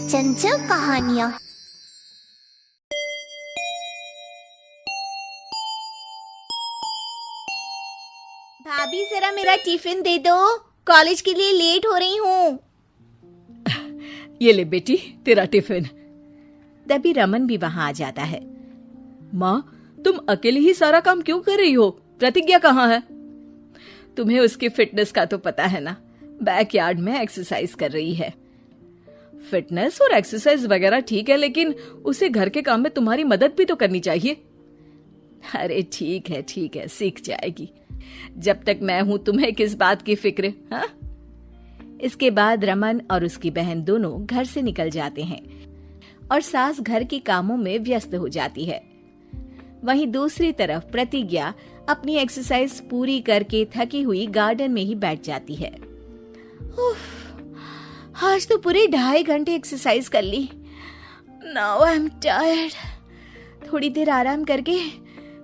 चंचल कहानियाँ। भाभी जरा मेरा टिफिन दे दो, कॉलेज के लिए लेट हो रही हूँ। ये ले बेटी तेरा टिफिन। तभी रमन भी वहां आ जाता है। माँ, तुम अकेले ही सारा काम क्यों कर रही हो? प्रतिज्ञा कहाँ है? तुम्हें उसकी फिटनेस का तो पता है ना, बैकयार्ड में एक्सरसाइज कर रही है। फिटनेस और एक्सरसाइज वगैरह ठीक है, लेकिन उसे घर के काम में तुम्हारी मदद भी तो करनी चाहिए। अरे ठीक है, सीख जाएगी। जब तक मैं हूं तुम्हें किस बात की फिक्र? हाँ? इसके बाद रमन और उसकी बहन दोनों घर से निकल जाते हैं और सास घर के कामों में व्यस्त हो जाती है। वहीं दूसरी तरफ प्रतिज्ञा अपनी एक्सरसाइज पूरी करके थकी हुई गार्डन में ही बैठ जाती है। आज तो पूरे 2.5 घंटे एक्सरसाइज कर ली। Now I am tired. थोड़ी देर आराम करके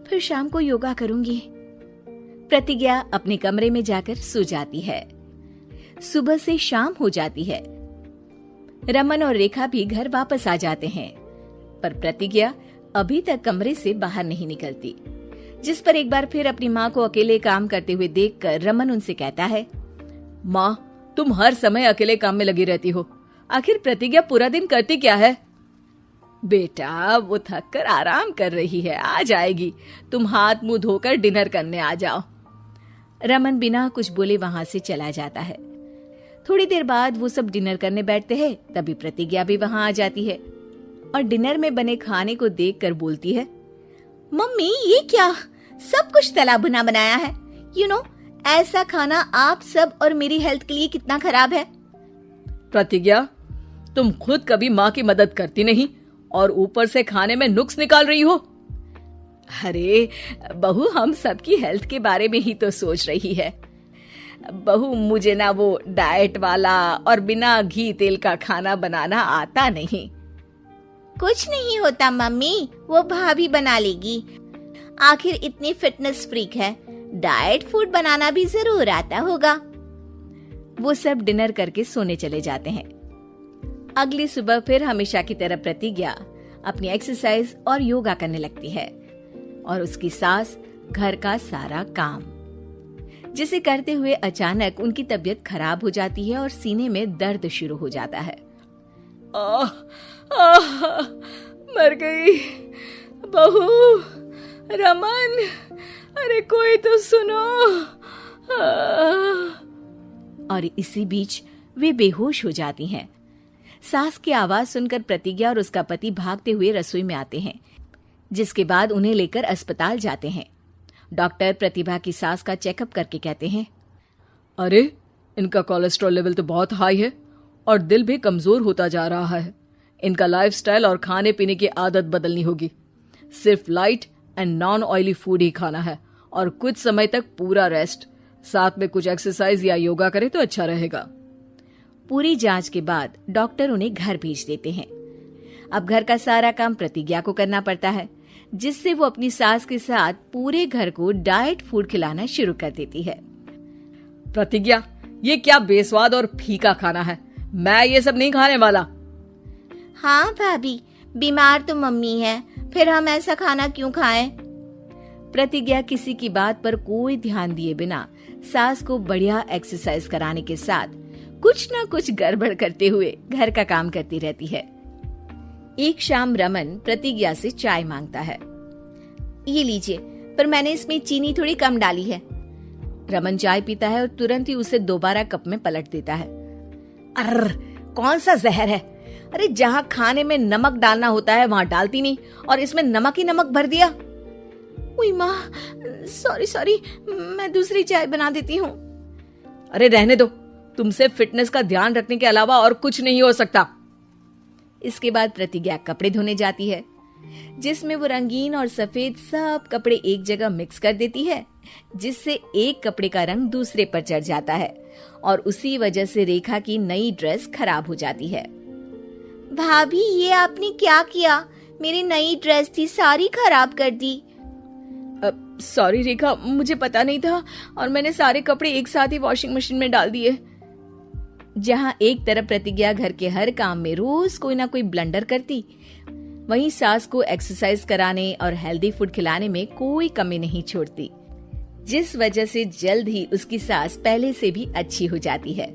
फिर शाम को योगा करूंगी। प्रतिज्ञा अपने कमरे में जाकर सो जाती है। सुबह से शाम हो जाती है। रमन और रेखा भी घर वापस आ जाते हैं, पर प्रतिज्ञा अभी तक कमरे से बाहर नहीं निकलती, जिस पर एक बार फिर अपनी माँ को अकेले काम करते हुए देखकर रमन उनसे कहता है, माँ, तुम हर समय अकेले काम में लगी रहती हो। आखिर प्रतिज्ञा पूरा दिन करती क्या है? बेटा, वो थक कर आराम कर रही है, आ जाएगी। तुम हाथ मुंह धोकर डिनर करने आ जाओ। रमन बिना कुछ बोले वहां से चला जाता है। थोड़ी देर बाद वो सब डिनर करने बैठते हैं। तभी प्रतिज्ञा भी वहां आ जाती है और डिनर में बने खाने को देखकर बोलती है, मम्मी, ये क्या? सब कुछ तला भुना बनाया है। यू नो, ऐसा खाना आप सब और मेरी हेल्थ के लिए कितना खराब है। प्रतिज्ञा, तुम खुद कभी माँ की मदद करती नहीं और ऊपर से खाने में नुक्स निकाल रही हो। अरे बहू, हम सबकी हेल्थ के बारे में ही तो सोच रही है। बहू, मुझे ना वो डाइट वाला और बिना घी तेल का खाना बनाना आता नहीं। कुछ नहीं होता मम्मी, वो भाभी बना लेगी। आखिर इतनी फिटनेस फ्रीक है, डाइट फूड बनाना भी जरूर आता होगा। वो सब डिनर करके सोने चले जाते हैं। अगली सुबह फिर हमेशा की तरह प्रतिज्ञा अपनी एक्सरसाइज और योगा करने लगती है और उसकी सास घर का सारा काम, जिसे करते हुए अचानक उनकी तबीयत खराब हो जाती है और सीने में दर्द शुरू हो जाता है। मर गई बहू। रमन, अरे कोई तो सुनो। और इसी बीच वे बेहोश हो जाती हैं। सास की आवाज सुनकर प्रतिज्ञा और उसका पति भागते हुए रसोई में आते हैं, जिसके बाद उन्हें लेकर अस्पताल जाते हैं। डॉक्टर प्रतिभा की सास का चेकअप करके कहते हैं, अरे इनका कोलेस्ट्रॉल लेवल तो बहुत हाई है और दिल भी कमजोर होता जा रहा है। इनका लाइफस्टाइल और खाने पीने की आदत बदलनी होगी। सिर्फ light and non oily food ही खाना है और कुछ समय तक पूरा रेस्ट, साथ में कुछ एक्सरसाइज या योगा करे तो अच्छा रहेगा। पूरी जांच के बाद डॉक्टर उन्हें घर भेज देते हैं। अब घर का सारा काम प्रतिज्ञा को करना पड़ता है, जिससे वो अपनी सास के साथ पूरे घर को डाइट फूड खिलाना शुरू कर देती है। प्रतिज्ञा, ये क्या बेस्वाद और फीका खाना है, मैं ये सब नहीं खाने वाला। हाँ भाभी, बीमार तो मम्मी है, फिर हम ऐसा खाना क्यों खाएं? प्रतिज्ञा किसी की बात पर कोई ध्यान दिए बिना सास को बढ़िया एक्सरसाइज कराने के साथ कुछ न कुछ गड़बड़ करते हुए घर का काम करती रहती है। एक शाम रमन प्रतिज्ञा से चाय मांगता है। ये लीजिए, पर मैंने इसमें चीनी थोड़ी कम डाली है। रमन चाय पीता है और तुरंत ही उसे दोबारा कप में पलट देता है। अर्र, कौन सा जहर है? अरे जहाँ खाने में नमक डालना होता है वहाँ डालती नहीं, और इसमें नमक ही नमक भर दिया। उई माँ, सॉरी, मैं दूसरी चाय बना देती हूँ। अरे रहने दो, तुमसे फिटनेस का ध्यान रखने के अलावा और कुछ नहीं हो सकता। इसके बाद प्रतिज्ञा कपड़े धोने जाती है, जिसमें वो रंगीन और सफेद सब कपड़े एक जगह मिक्स कर देती है, जिससे एक कपड़े का रंग दूसरे पर चढ़ जाता है और उसी वजह से रेखा की नई ड्रेस खराब हो जाती है। भाभी, ये आपने क्या किया? मेरी नई ड्रेस थी, सारी खराब कर दी। सॉरी रेखा, मुझे पता नहीं था और मैंने सारे कपड़े एक साथ ही वॉशिंग मशीन में डाल दिए। जहां एक तरफ प्रतिज्ञा घर के हर काम में रोज कोई ना कोई ब्लंडर करती, वहीं सास को एक्सरसाइज कराने और हेल्दी फूड खिलाने में कोई कमी नहीं छोड़ती, जिस वजह से जल्द ही उसकी सास पहले से भी अच्छी हो जाती है।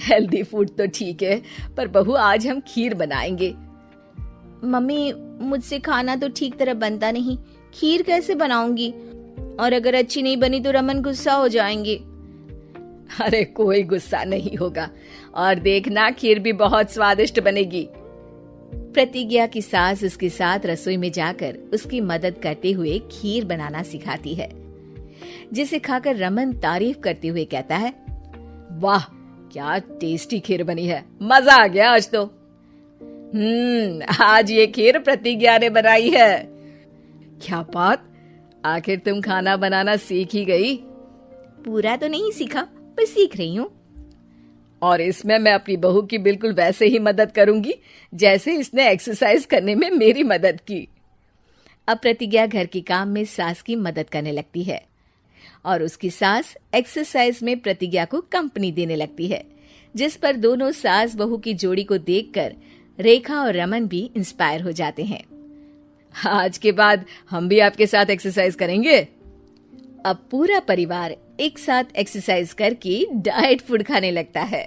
हेल्दी फूड तो ठीक है, पर बहू आज हम खीर बनाएंगे। मम्मी, मुझसे खाना तो ठीक तरह बनता नहीं, खीर कैसे बनाऊंगी? और अगर अच्छी नहीं बनी तो रमन गुस्सा हो जाएंगे। अरे कोई गुस्सा नहीं होगा, और देखना खीर भी बहुत स्वादिष्ट बनेगी। प्रतिज्ञा की सास उसके साथ रसोई में जाकर उसकी मदद करते हुए खीर बनाना सिखाती है, जिसे खाकर रमन तारीफ करते हुए कहता है, वाह क्या टेस्टी खीर बनी है, मजा आ गया आज तो। आज ये खीर प्रतिज्ञा ने बनाई है। क्या बात, आखिर तुम खाना बनाना सीख ही गई? पूरा तो नहीं सीखा, पर सीख रही हूँ। और इसमें मैं अपनी बहू की बिल्कुल वैसे ही मदद करूंगी जैसे इसने एक्सरसाइज करने में मेरी मदद की। अब प्रतिज्ञा घर के काम में सास की मदद करने लगती है और उसकी सास एक्सरसाइज में प्रतिज्ञा को कंपनी देने लगती है, जिस पर दोनों सास बहू की जोड़ी को देखकर रेखा और रमन भी इंस्पायर हो जाते हैं। आज के बाद हम भी आपके साथ एक्सरसाइज करेंगे। अब पूरा परिवार एक साथ एक्सरसाइज करके डाइट फूड खाने लगता है।